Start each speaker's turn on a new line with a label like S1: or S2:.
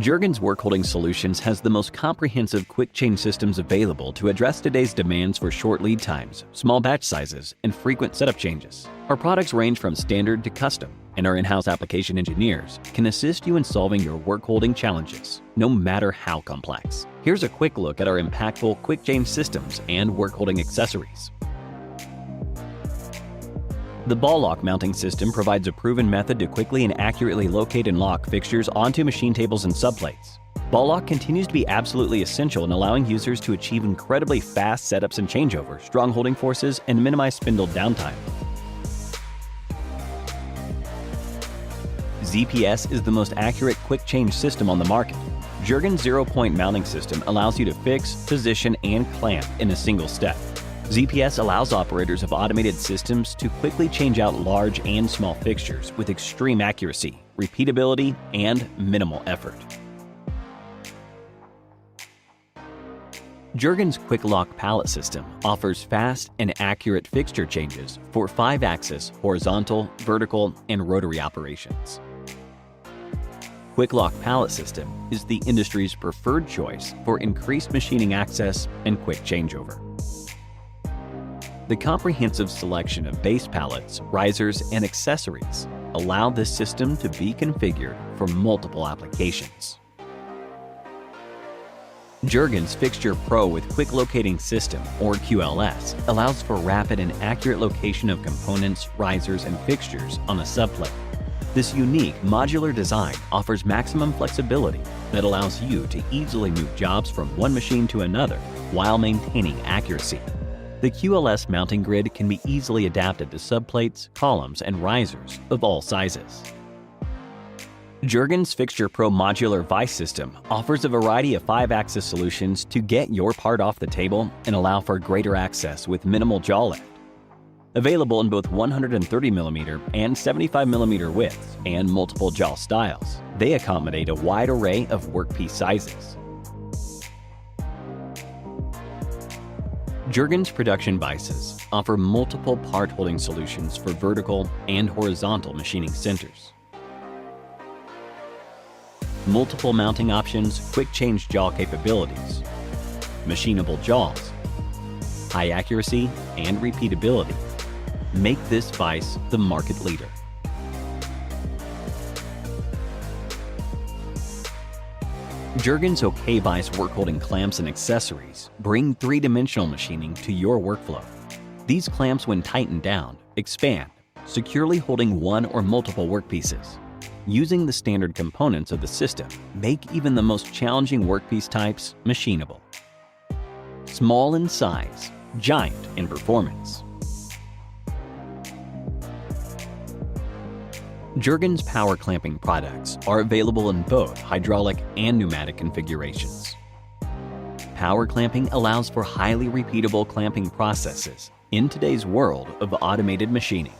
S1: Jergens Workholding Solutions has the most comprehensive quick change systems available to address today's demands for short lead times, small batch sizes, and frequent setup changes. Our products range from standard to custom, and our in-house application engineers can assist you in solving your workholding challenges, no matter how complex. Here's a quick look at our impactful quick change systems and workholding accessories. The ball lock mounting system provides a proven method to quickly and accurately locate and lock fixtures onto machine tables and subplates. Ball lock continues to be absolutely essential in allowing users to achieve incredibly fast setups and changeovers, strong holding forces, and minimize spindle downtime. ZPS is the most accurate quick change system on the market. Jergens zero-point mounting system allows you to fix, position, and clamp in a single step. ZPS allows operators of automated systems to quickly change out large and small fixtures with extreme accuracy, repeatability, and minimal effort. Jergens Quick Lock Pallet System offers fast and accurate fixture changes for 5-axis, horizontal, vertical, and rotary operations. Quick Lock Pallet System is the industry's preferred choice for increased machining access and quick changeover. The comprehensive selection of base pallets, risers, and accessories allow this system to be configured for multiple applications. Jergens Fixture Pro with Quick Locating System, or QLS, allows for rapid and accurate location of components, risers, and fixtures on a subplate. This unique modular design offers maximum flexibility that allows you to easily move jobs from one machine to another while maintaining accuracy. The QLS mounting grid can be easily adapted to subplates, columns, and risers of all sizes. Jergens Fixture Pro Modular Vise System offers a variety of 5-axis solutions to get your part off the table and allow for greater access with minimal jaw lift. Available in both 130mm and 75mm widths and multiple jaw styles, they accommodate a wide array of workpiece sizes. Jergens Production Vices offer multiple part-holding solutions for vertical and horizontal machining centers. Multiple mounting options, quick change jaw capabilities, machinable jaws, high accuracy, and repeatability make this vise the market leader. Jergens OK Vise workholding clamps and accessories bring three-dimensional machining to your workflow. These clamps, when tightened down, expand, securely holding one or multiple workpieces. Using the standard components of the system make even the most challenging workpiece types machinable. Small in size, giant in performance. Jergens power clamping products are available in both hydraulic and pneumatic configurations. Power clamping allows for highly repeatable clamping processes in today's world of automated machining.